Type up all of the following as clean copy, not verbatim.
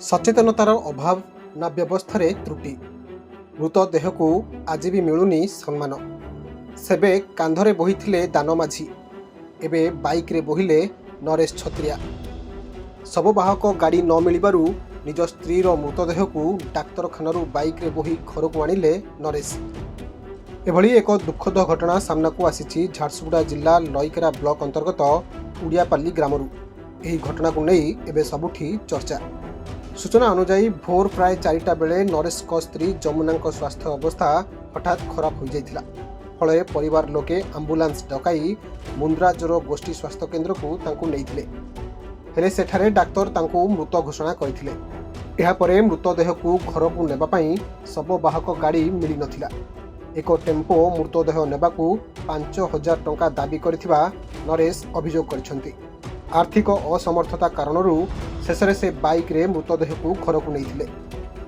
सचेतनतार अभाव ना व्यवस्था त्रुटि मृतदेह को आज भी मिलुनी सम्मान सेबे कांधरे बोही दानमाझी एबे बाइक रे बोहिले नरेश छत्रिया शववाहक गाड़ी न मिलू निज स्त्री मृतदेह को डाक्तरखाना बाइक रे बोही घर को आणिले नरेश। एभली एक दुखद घटना सामना को आसी झारसुगुड़ा जिला लईकेरा ब्लॉक अंतर्गत उड़ियापाली ग्रामरू। एही घटना को नहीं एबे सबुठी चर्चा। सूचना अनुसार भोर प्राय 4टा बेले नरेश को स्त्री जमुना स्वास्थ्य अवस्था हठात खराब हो जाइथिला। फल परिवार लोके आंबुलांस डकाई मुंद्राजोर गोष्ठी स्वास्थ्य केन्द्र को तांकु नेइथिले। हेले सेठारे डाक्तर तांकु मृत घोषणा करथिले। एहा परे मृतदेह को घर को नेबा पई शववाहक गाड़ी मिली नथिला। एक टेम्पो मृतदेह नेबाकू 5,000 टंका दाबी करथिबा नरेश अभियोग करिसंती। आर्थिक असमर्थता कारणरू शेषरे से बाइक रे मृतदेह को घर को नेइथिले।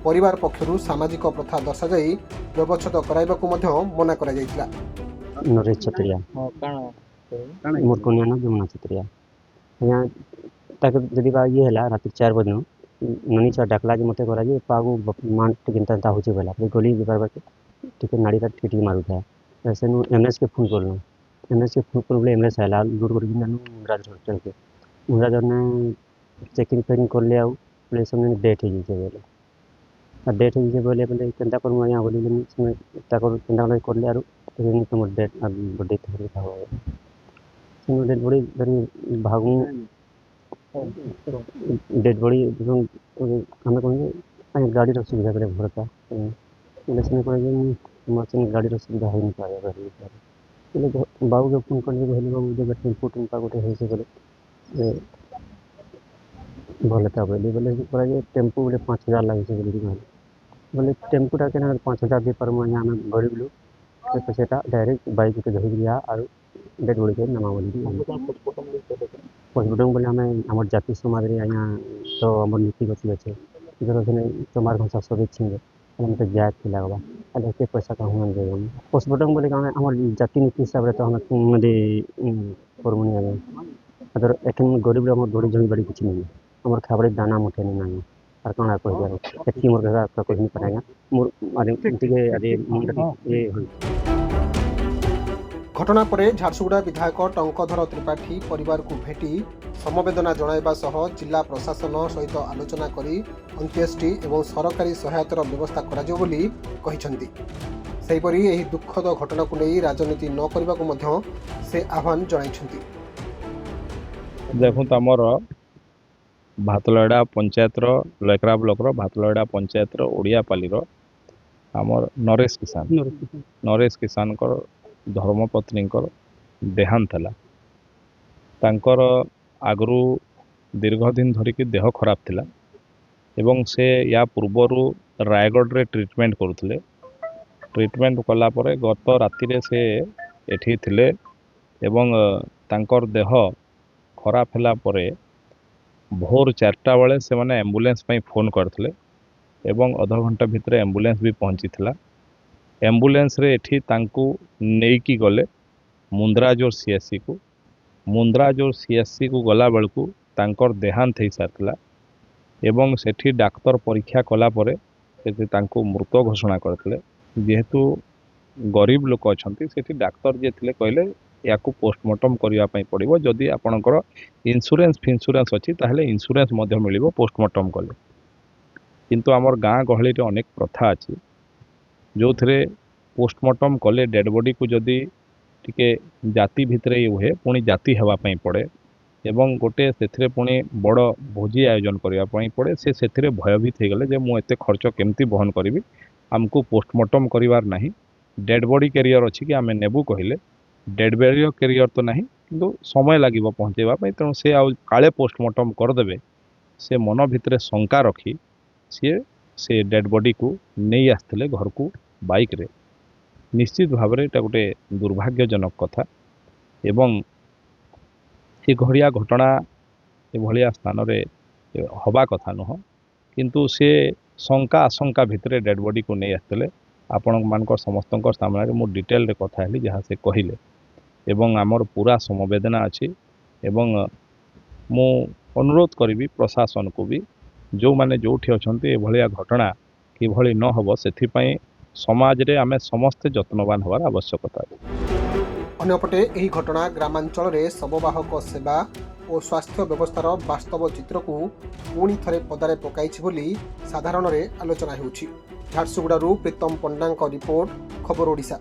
परिवार पक्षरु सामाजिक प्रथा दर्शा जाई व्यवच्छेद कराइबाकू मध्य मना करा जाइथिला। नरेश छत्रिया मोर कन्या ना जमुना छत्रिया यहाँ ताके जदि बा ये हला रात 4 बजे ननी चा डाकला जे मते करा जे पागु मान टिकिनता ता होची बेला गोली बेबार बाके टिके नाड़ी का टिटी मारू था ऐसे नु एमएस के फोन करलो। एमएस के फोन करले एमएस आला दूर कर दिन नु राज हॉस्पिटल के मुराजर ने चेकिंग फेकिंग कर ले आउ प्लेस में डेट हो जे बेले आ डेट हो जे बेले बेले केंदा कर म यहाँ बोली में ताकर केंदा कर ले आरो तो तुम डेट बर्थडे थे था हो सुनो डेट बड़ी बड़ी भागू डेट बड़ी हमें कहेंगे गाड़ी रो सुविधा करे भरता इलेक्शन पर मशीन गाड़ी रो सुविधा हो नहीं पाए गरी बाबू के फोन कर कहली बाबू जो टेम्पो टेम्पा गोटे है से बोले भले था बोले पड़ा जे टेम्पो बोले 5,000 लगे से बोले टेम्पोटा के 5,000 दे पर मैं यहाँ गरीब लोग तो पैसा डायरेक्ट बाइक के धरी दिया और डेट बड़ी के नमा बोली पोस्टमार्टम बोले हमें हमारे जाति समाज रे यहाँ तो हमारे नीतिगत अच्छे इधर से तुम्हारे भाषा सब छींगे हम तो जात के लगवा अरे के पैसा का हुआ दे हम पोस्टमार्टम बोले कि हमारे जाति नीति हिसाब रे तो हम मदे परमनिया में अगर एखन गरीब लोग बड़ी जमी बड़ी कुछ नहीं हमारे खाबड़े दाना मुठे नहीं और कौन कह जाए एथी मोर का कुछ नहीं पड़ेगा मोर अरे टिके अरे ये घटना परे झारसुगुड़ा विधायक टंकधर त्रिपाठी परिवार को भेटी समवेदना जणाइबा सह जिला प्रशासन सहित आलोचना करी अंत्येष्टि एवं सरकारी सहायतार व्यवस्था कराजियो बोली कहिसंती। सेहिपरि एही दुखद घटना को नहीं राजनीति न करबाकू मध्य से आह्वान जणाइछंती। देखो आमर भातलड़ा पंचायत लैकरा ब्लॉक भातलड़ा पंचायत ओडियापाली आमर नरेश किसान धर्मपत्नी देहांत है तांकर आगरू दीर्घ दिन धरिकी देह खराब थिला एवं से या पूर्वरु रायगढ़ रे ट्रीटमेंट करुले। ट्रीटमेंट कला परे गत राति रे से एठी थिले एवं तांकर देह खराब होला परे भोर 4टा बेले से माने एम्बुलेंस पई फोन करथिले एवं आधा घंटा भितर एम्बुलेंस भी पहुंची थिला। एम्बुलेंस रे एठी तांकू नेकी गले मुंद्राजोर सीएससी को गला बेलू तांकर देहांत हो सारला एवं सेठी डाक्तर परीक्षा कला परे सेठी तांकू मृत घोषणा करथिले। जेहेतु गरीब लोक अछंती सेठी डाक्तर जे थिले कहले याकू पोस्टमार्टम करिया पई पड़िबो जदि आपनकर इंश्योरेंस अछि ताहले इंश्योरेंस मध्य मिलिबो पोस्टमार्टम कले। किंतु हमर गाँ गहली रे अनेक प्रथा अछि जो थे पोस्टमार्टम कले डेड बॉडी को जदि टिके जाति भितर ये हुए पुणी जाति हेवाई पड़े एवं गोटे से पुणी बड़ भोजी आयोजन करने पड़े से भयभीत हो गले मु एते खर्च केमती बहन करी आमको पोस्टमार्टम करिवार नहीं डेड बॉडी कैरियर अच्छी कि आम नेबू कहले डेड बॉडी कैरियर तो नहीं किंतु समय लगे पहुँचेवाई तेणु से काले पोस्टमार्टम करदे से मन भितर शंका रखी से डेड बॉडी को नहीं आसते घर को बाइक रे। निश्चित भाव में एटा गोटे दुर्भाग्यजनक कथा एवं ये घड़िया घटना ये स्थान रे हवा कथा नुह किंतु से शंका आशंका भितर डेड बॉडी को नहीं आसते आपण मान समस्त सामने मु डिटेल रे कथा हेली जहाँ से कहले एवं आमर पूरा समवेदना अच्छी एवं मु अनुरोध करी प्रशासन को भी ଯେଉଁମାନେ ଯେଉଁଠି ଅଛନ୍ତି ଏଭଳିଆ ଘଟଣା କିଭଳି ନ ହେବ ସେଥିପାଇଁ ସମାଜରେ ଆମେ ସମସ୍ତେ ଯତ୍ନବାନ ହେବାର ଆବଶ୍ୟକତା ଅଛି। ଅନ୍ୟପଟେ ଏହି ଘଟଣା ଗ୍ରାମାଞ୍ଚଳରେ ଶବବାହକ ସେବା ଓ ସ୍ୱାସ୍ଥ୍ୟ ବ୍ୟବସ୍ଥାର ବାସ୍ତବ ଚିତ୍ରକୁ ପୁଣି ଥରେ ପଦାରେ ପକାଇଛି ବୋଲି ସାଧାରଣରେ ଆଲୋଚନା ହେଉଛି। ଝାରସୁଗୁଡ଼ାରୁ ପ୍ରୀତମ ପଣ୍ଡାଙ୍କ ରିପୋର୍ଟ, ଖବର ଓଡ଼ିଶା।